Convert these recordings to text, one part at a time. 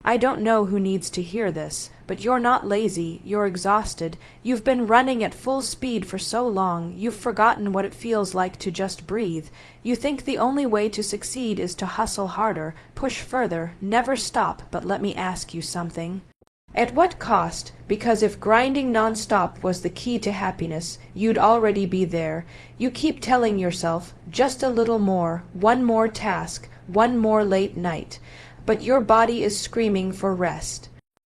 I don't know who needs to hear this, but you're not lazy, you're exhausted. You've been running at full speed for so long, you've forgotten what it feels like to just breathe. You think the only way to succeed is to hustle harder, push further, never stop. But let me ask you something. At what cost? Because if grinding nonstop was the key to happiness, you'd already be there. You keep telling yourself, just a little more, one more task, one more late night. But your body is screaming for rest.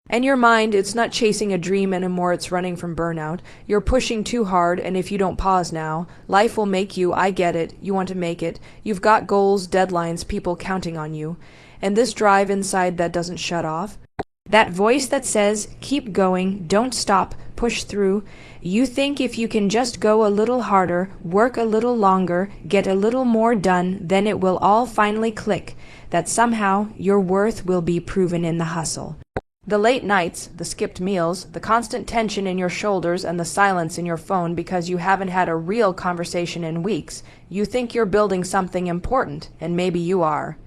And your mind, it's not chasing a dream anymore, it's running from burnout. You're pushing too hard, and if you don't pause now, life will make you. I get it. You want to make it. You've got goals, deadlines, people counting on you. And this drive inside that doesn't shut off. That voice that says, keep going, don't stop, push through. You think if you can just go a little harder, work a little longer, get a little more done, then it will all finally click. That somehow your worth will be proven in the hustle. The late nights, the skipped meals, the constant tension in your shoulders and the silence in your phone because you haven't had a real conversation in weeks. You think you're building something important, and maybe you are.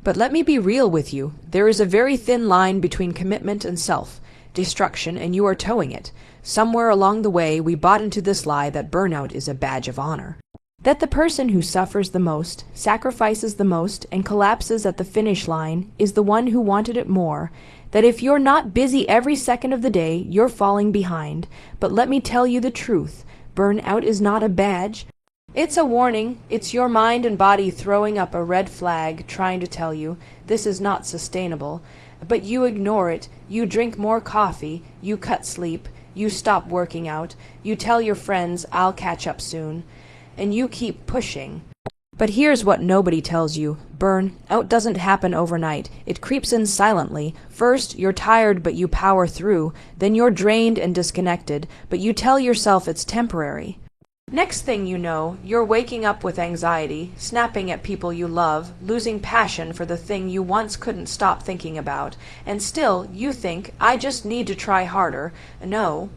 But let me be real with you. There is a very thin line between commitment and self-destruction, and you are towing it. Somewhere along the way, we bought into this lie that burnout is a badge of honor. That the person who suffers the most, sacrifices the most, and collapses at the finish line is the one who wanted it more. That if you're not busy every second of the day, you're falling behind. But let me tell you the truth. Burnout is not a badge. It's a warning. It's your mind and body throwing up a red flag, trying to tell you, this is not sustainable. But you ignore it. You drink more coffee. You cut sleep. You stop working out. You tell your friends, I'll catch up soon. And you keep pushing. But here's what nobody tells you. Burnout doesn't happen overnight. It creeps in silently. First, you're tired, but you power through. Then you're drained and disconnected, but you tell yourself it's temporary. Next thing you know, you're waking up with anxiety, snapping at people you love, losing passion for the thing you once couldn't stop thinking about, and still you think, I just need to try harder. No.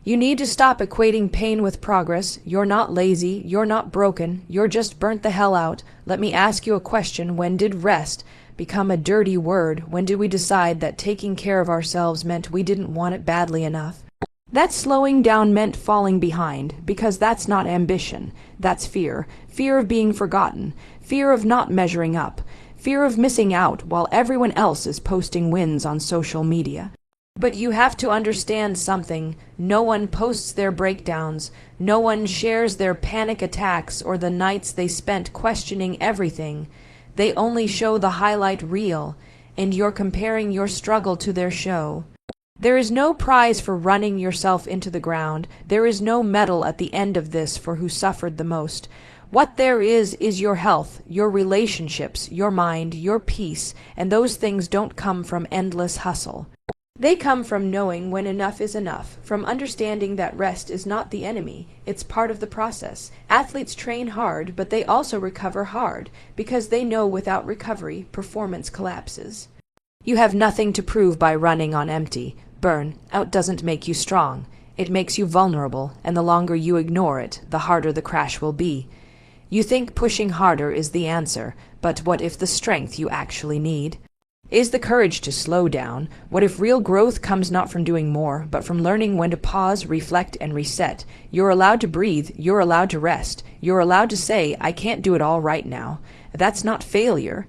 You need to stop equating pain with progress. You're not lazy, you're not broken, you're just burnt the hell out. Let me ask you a question. When did rest become a dirty word? When did we decide that taking care of ourselves meant we didn't want it badly enough? That slowing down meant falling behind, because that's not ambition. That's fear. Fear of being forgotten. Fear of not measuring up. Fear of missing out while everyone else is posting wins on social media. But you have to understand something. No one posts their breakdowns. No one shares their panic attacks or the nights they spent questioning everything. They only show the highlight reel, and you're comparing your struggle to their show. There is no prize for running yourself into the ground. There is no medal at the end of this for who suffered the most. What there is your health, your relationships, your mind, your peace, and those things don't come from endless hustle. They come from knowing when enough is enough, from understanding that rest is not the enemy, it's part of the process. Athletes train hard, but they also recover hard, because they know without recovery, performance collapses. You have nothing to prove by running on empty. Burnout doesn't make you strong. It makes you vulnerable, and the longer you ignore it, the harder the crash will be. You think pushing harder is the answer, but what if the strength you actually need is the courage to slow down? What if real growth comes not from doing more, but from learning when to pause, reflect, and reset? You're allowed to breathe. You're allowed to rest. You're allowed to say, I can't do it all right now. That's not failure.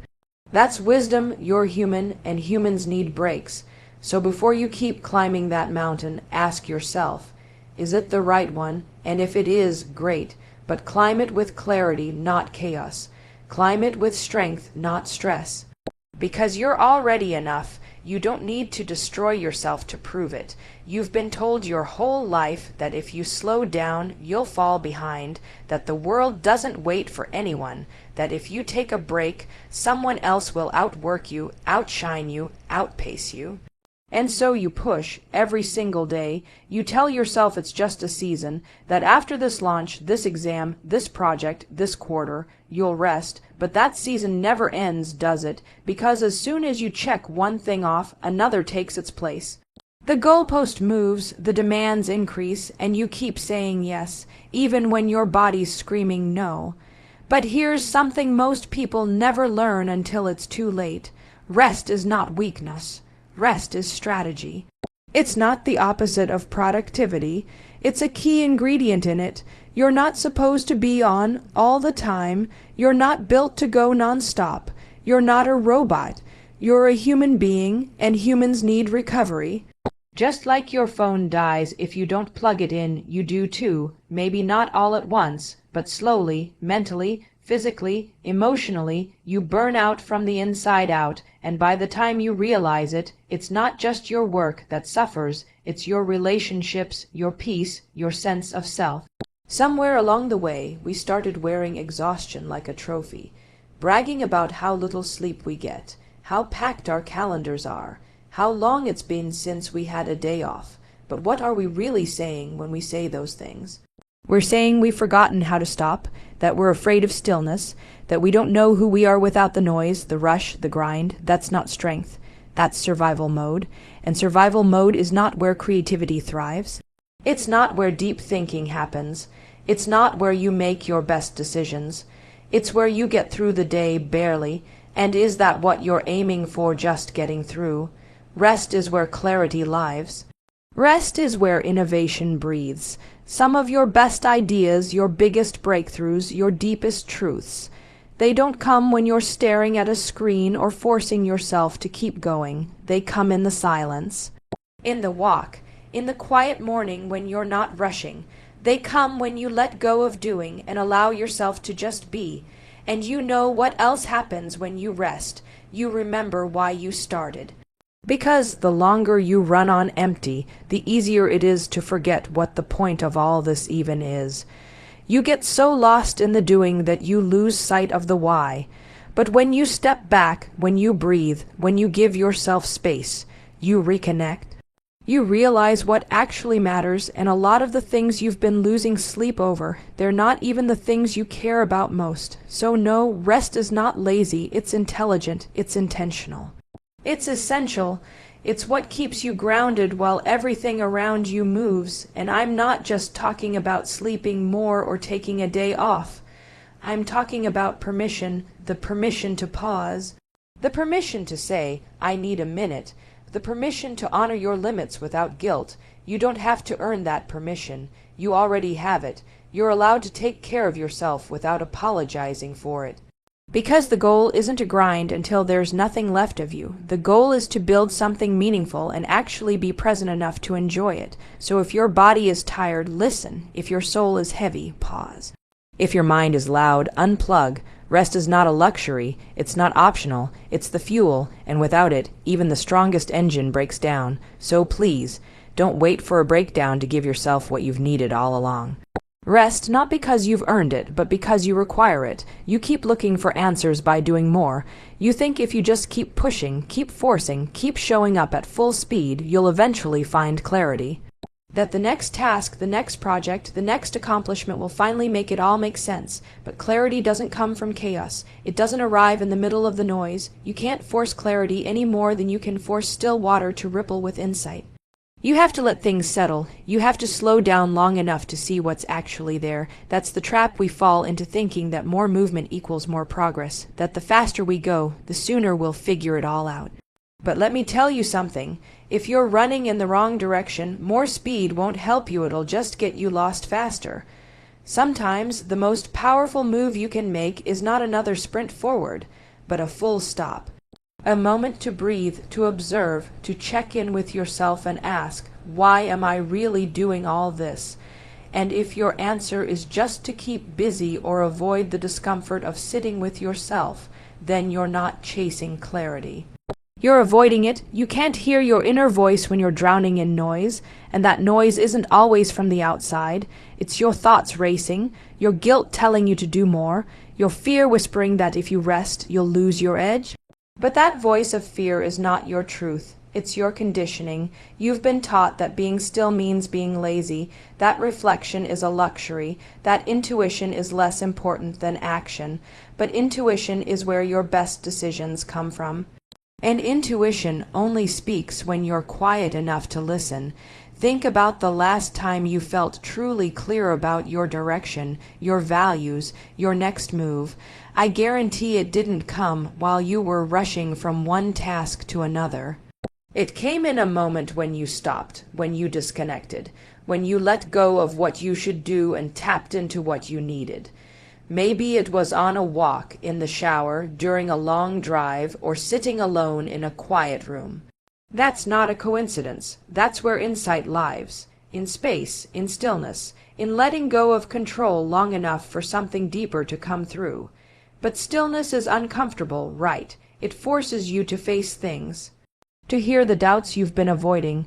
That's wisdom. You're human, and humans need breaks. So before you keep climbing that mountain, ask yourself, is it the right one? And if it is, great. But climb it with clarity, not chaos. Climb it with strength, not stress. Because you're already enough. You don't need to destroy yourself to prove it. You've been told your whole life that if you slow down, you'll fall behind, that the world doesn't wait for anyone, that if you take a break, someone else will outwork you, outshine you, outpace you. And so you push every single day. You tell yourself it's just a season, that after this launch, this exam, this project, this quarter, you'll rest. But that season never ends, does it? Because as soon as you check one thing off, another takes its place. The goalpost moves, the demands increase, and you keep saying yes, even when your body's screaming no. But here's something most people never learn until it's too late. Rest is not weakness. Rest is strategy. It's not the opposite of productivity. It's a key ingredient in it. You're not supposed to be on all the time. You're not built to go nonstop. You're not a robot. You're a human being, and humans need recovery. Just like your phone dies if you don't plug it in, you do too. Maybe not all at once, but slowly, mentally, physically, emotionally, you burn out from the inside out, and by the time you realize it, it's not just your work that suffers, it's your relationships, your peace, your sense of self. Somewhere along the way, we started wearing exhaustion like a trophy, bragging about how little sleep we get, how packed our calendars are, how long it's been since we had a day off. But what are we really saying when we say those things? We're saying we've forgotten how to stop, that we're afraid of stillness, that we don't know who we are without the noise, the rush, the grind. That's not strength. That's survival mode. And survival mode is not where creativity thrives. It's not where deep thinking happens. It's not where you make your best decisions. It's where you get through the day barely. And is that what you're aiming for, just getting through? Rest is where clarity lives. Rest is where innovation breathes. Some of your best ideas, your biggest breakthroughs, your deepest truths. They don't come when you're staring at a screen or forcing yourself to keep going. They come in the silence. In the walk. In the quiet morning when you're not rushing. They come when you let go of doing and allow yourself to just be. And you know what else happens when you rest. You remember why you started. Because the longer you run on empty, the easier it is to forget what the point of all this even is. You get so lost in the doing that you lose sight of the why. But when you step back, when you breathe, when you give yourself space, you reconnect. You realize what actually matters, and a lot of the things you've been losing sleep over, they're not even the things you care about most. So no, rest is not lazy, it's intelligent, it's intentional. It's essential. It's what keeps you grounded while everything around you moves, and I'm not just talking about sleeping more or taking a day off. I'm talking about permission, the permission to pause, the permission to say, I need a minute, the permission to honor your limits without guilt. You don't have to earn that permission. You already have it. You're allowed to take care of yourself without apologizing for it. Because the goal isn't to grind until there's nothing left of you. The goal is to build something meaningful and actually be present enough to enjoy it. So if your body is tired, listen. If your soul is heavy, pause. If your mind is loud, unplug. Rest is not a luxury. It's not optional. It's the fuel, and without it, even the strongest engine breaks down. So please, don't wait for a breakdown to give yourself what you've needed all along. Rest not because you've earned it, but because you require it. You keep looking for answers by doing more. You think if you just keep pushing, keep forcing, keep showing up at full speed, you'll eventually find clarity. That the next task, the next project, the next accomplishment will finally make it all make sense. But clarity doesn't come from chaos. It doesn't arrive in the middle of the noise. You can't force clarity any more than you can force still water to ripple with insight. You have to let things settle. You have to slow down long enough to see what's actually there. That's the trap we fall into, thinking that more movement equals more progress, that the faster we go, the sooner we'll figure it all out. But let me tell you something. If you're running in the wrong direction, more speed won't help you, it'll just get you lost faster. Sometimes the most powerful move you can make is not another sprint forward, but a full stop. A moment to breathe, to observe, to check in with yourself and ask, why am I really doing all this? And if your answer is just to keep busy or avoid the discomfort of sitting with yourself, then you're not chasing clarity. You're avoiding it. You can't hear your inner voice when you're drowning in noise, and that noise isn't always from the outside. It's your thoughts racing, your guilt telling you to do more, your fear whispering that if you rest, you'll lose your edge. But that voice of fear is not your truth. It's your conditioning. You've been taught that being still means being lazy, that reflection is a luxury, that intuition is less important than action. But intuition is where your best decisions come from. And intuition only speaks when you're quiet enough to listen. Think about the last time you felt truly clear about your direction, your values, your next move. I guarantee it didn't come while you were rushing from one task to another. It came in a moment when you stopped, when you disconnected, when you let go of what you should do and tapped into what you needed. Maybe it was on a walk, in the shower, during a long drive, or sitting alone in a quiet room. That's not a coincidence. That's where insight lies. In space, in stillness, in letting go of control long enough for something deeper to come through. But stillness is uncomfortable, right? It forces you to face things, to hear the doubts you've been avoiding,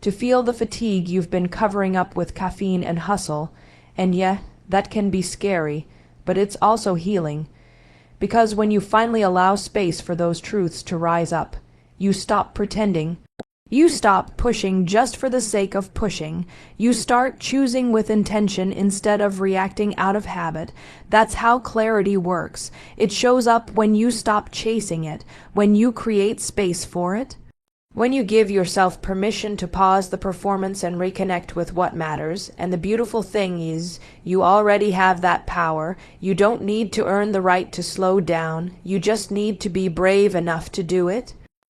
to feel the fatigue you've been covering up with caffeine and hustle. And yeah, that can be scary, but it's also healing. Because when you finally allow space for those truths to rise up, you stop pretending. You stop pushing just for the sake of pushing. You start choosing with intention instead of reacting out of habit. That's how clarity works. It shows up when you stop chasing it, when you create space for it. When you give yourself permission to pause the performance and reconnect with what matters. And the beautiful thing is, you already have that power. You don't need to earn the right to slow down. You just need to be brave enough to do it.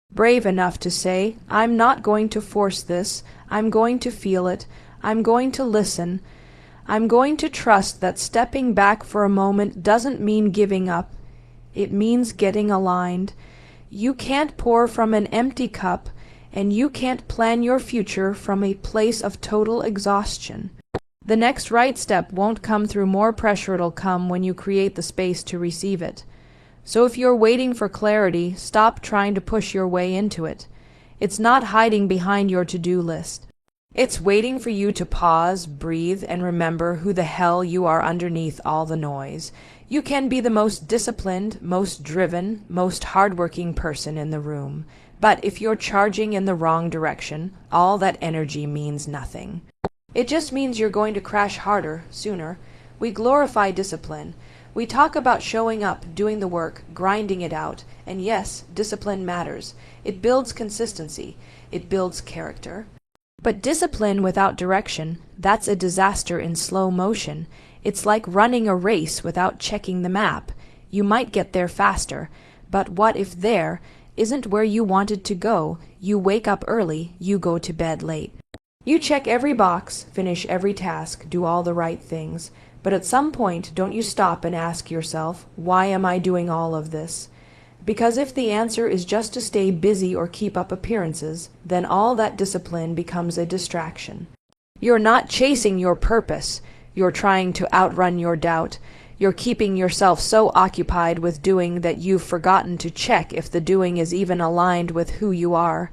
Brave enough to say, I'm not going to force this. I'm going to feel it. I'm going to listen. I'm going to trust that stepping back for a moment doesn't mean giving up. It means getting aligned. You can't pour from an empty cup, and you can't plan your future from a place of total exhaustion. The next right step won't come through more pressure. It'll come when you create the space to receive it. So if you're waiting for clarity, stop trying to push your way into it. It's not hiding behind your to-do list. It's waiting for you to pause, breathe, and remember who the hell you are underneath all the noise. You can be the most disciplined, most driven, most hardworking person in the room. But if you're charging in the wrong direction, all that energy means nothing. It just means you're going to crash harder, sooner. We glorify discipline. We talk about showing up, doing the work, grinding it out, and yes, discipline matters. It builds consistency. It builds character. But discipline without direction, that's a disaster in slow motion. It's like running a race without checking the map. You might get there faster, but what if there isn't where you wanted to go? You wake up early, you go to bed late. You check every box, finish every task, do all the right things. But at some point, don't you stop and ask yourself, why am I doing all of this? Because if the answer is just to stay busy or keep up appearances, then all that discipline becomes a distraction. You're not chasing your purpose. You're trying to outrun your doubt. You're keeping yourself so occupied with doing that you've forgotten to check if the doing is even aligned with who you are.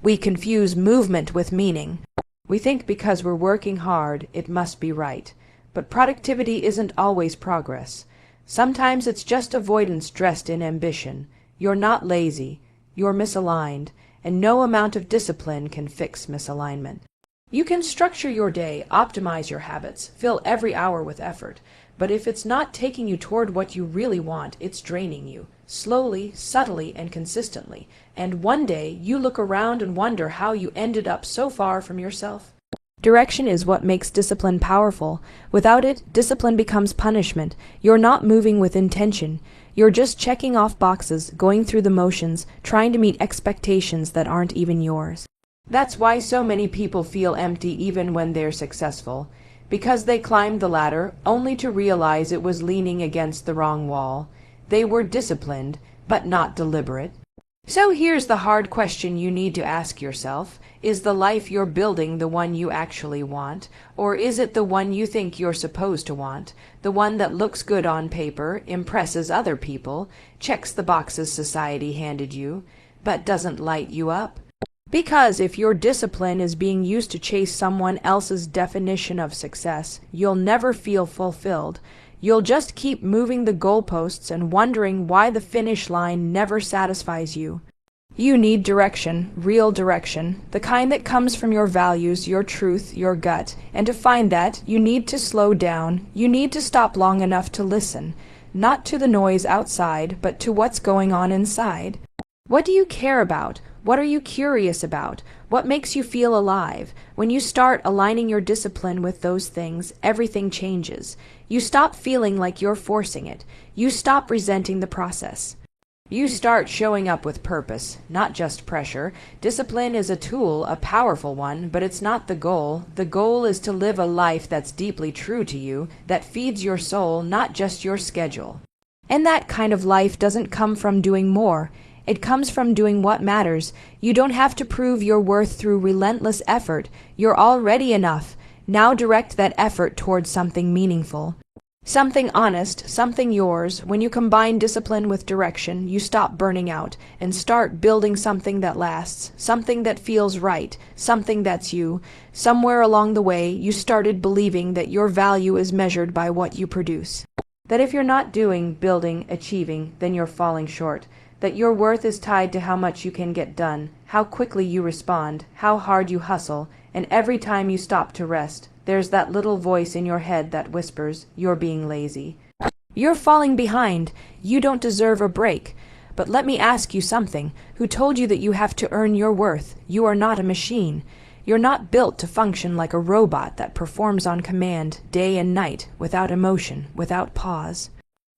We confuse movement with meaning. We think because we're working hard, it must be right. But productivity isn't always progress. Sometimes it's just avoidance dressed in ambition. You're not lazy. You're misaligned. And no amount of discipline can fix misalignment. You can structure your day, optimize your habits, fill every hour with effort. But if it's not taking you toward what you really want, it's draining you. Slowly, subtly, and consistently. And one day, you look around and wonder how you ended up so far from yourself. Direction is what makes discipline powerful. Without it, discipline becomes punishment. You're not moving with intention. You're just checking off boxes, going through the motions, trying to meet expectations that aren't even yours. That's why so many people feel empty even when they're successful. Because they climbed the ladder only to realize it was leaning against the wrong wall. They were disciplined, but not deliberate. So here's the hard question you need to ask yourself. Is the life you're building the one you actually want? Or is it the one you think you're supposed to want? The one that looks good on paper, impresses other people, checks the boxes society handed you, but doesn't light you up? Because if your discipline is being used to chase someone else's definition of success, you'll never feel fulfilled. You'll just keep moving the goalposts and wondering why the finish line never satisfies you. You need direction, real direction, the kind that comes from your values, your truth, your gut. And to find that, you need to slow down. You need to stop long enough to listen, not to the noise outside, but to what's going on inside. What do you care about? What are you curious about? What makes you feel alive? When you start aligning your discipline with those things, everything changes. You stop feeling like you're forcing it. You stop resenting the process. You start showing up with purpose, not just pressure. Discipline is a tool, a powerful one, but it's not the goal. The goal is to live a life that's deeply true to you, that feeds your soul, not just your schedule. And that kind of life doesn't come from doing more. It comes from doing what matters. You don't have to prove your worth through relentless effort. You're already enough. Now direct that effort towards something meaningful. Something honest, something yours. When you combine discipline with direction, you stop burning out and start building something that lasts, something that feels right, something that's you. Somewhere along the way, you started believing that your value is measured by what you produce. That if you're not doing, building, achieving, then you're falling short. That your worth is tied to how much you can get done, how quickly you respond, how hard you hustle, and every time you stop to rest, there's that little voice in your head that whispers, you're being lazy. You're falling behind. You don't deserve a break. But let me ask you something. Who told you that you have to earn your worth? You are not a machine. You're not built to function like a robot that performs on command day and night, without emotion, without pause.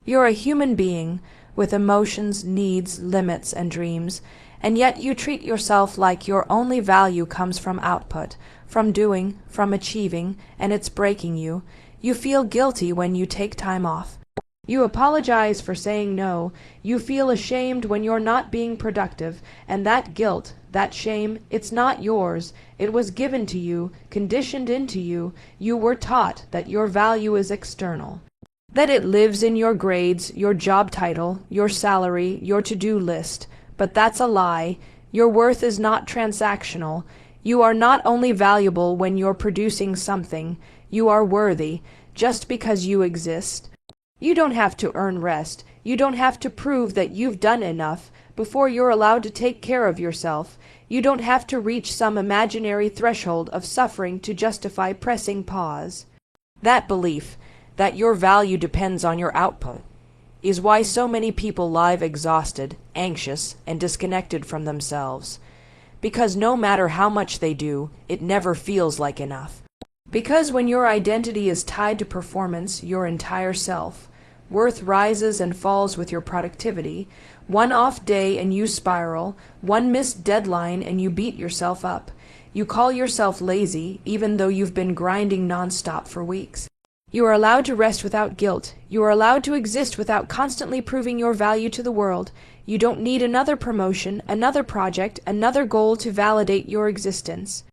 You're a human being with emotions, needs, limits, and dreams, and yet you treat yourself like your only value comes from output, from doing, from achieving, and it's breaking you. You feel guilty when you take time off. You apologize for saying no. You feel ashamed when you're not being productive, and that guilt, that shame, it's not yours. It was given to you, conditioned into you. You were taught that your value is external, that it lives in your grades, your job title, your salary, your to-do list. But that's a lie. Your worth is not transactional. You are not only valuable when you're producing something. You are worthy just because you exist. You don't have to earn rest. You don't have to prove that you've done enough before you're allowed to take care of yourself. You don't have to reach some imaginary threshold of suffering to justify pressing pause. That belief, that your value depends on your output, is why so many people live exhausted, anxious, and disconnected from themselves. Because no matter how much they do, it never feels like enough. Because when your identity is tied to performance, your entire self, worth rises and falls with your productivity. One off day and you spiral, one missed deadline and you beat yourself up. You call yourself lazy, even though you've been grinding nonstop for weeks. You are allowed to rest without guilt. You are allowed to exist without constantly proving your value to the world. You don't need another promotion, another project, another goal to validate your existence.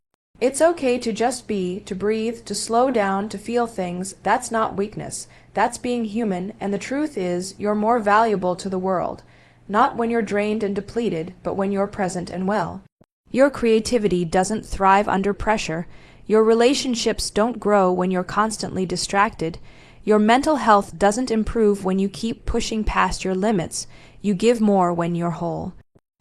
It's okay to just be, to breathe, to slow down, to feel things. That's not weakness. That's being human, and the truth is, you're more valuable to the world. Not when you're drained and depleted, but when you're present and well. Your creativity doesn't thrive under pressure. Your relationships don't grow when you're constantly distracted. Your mental health doesn't improve when you keep pushing past your limits. You give more when you're whole.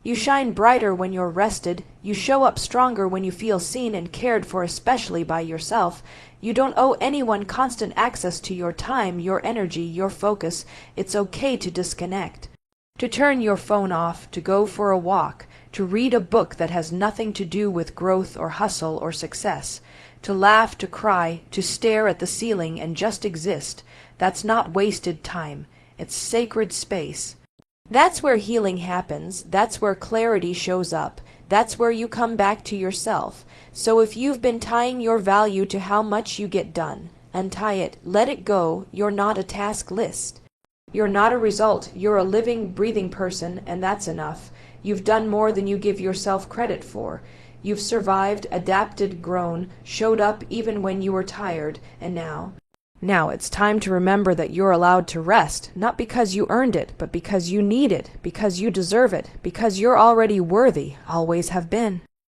You shine brighter when you're rested. You show up stronger when you feel seen and cared for, especially by yourself. You don't owe anyone constant access to your time, your energy, your focus. It's okay to disconnect. To turn your phone off, to go for a walk, to read a book that has nothing to do with growth or hustle or success, to laugh, to cry, to stare at the ceiling and just exist. That's not wasted time. It's sacred space. That's where healing happens. That's where clarity shows up. That's where you come back to yourself. So if you've been tying your value to how much you get done, untie it, let it go. You're not a task list. You're not a result. You're a living, breathing person, and that's enough. You've done more than you give yourself credit for. You've survived, adapted, grown, showed up even when you were tired, and now it's time to remember that you're allowed to rest, not because you earned it, but because you need it, because you deserve it, because you're already worthy, always have been.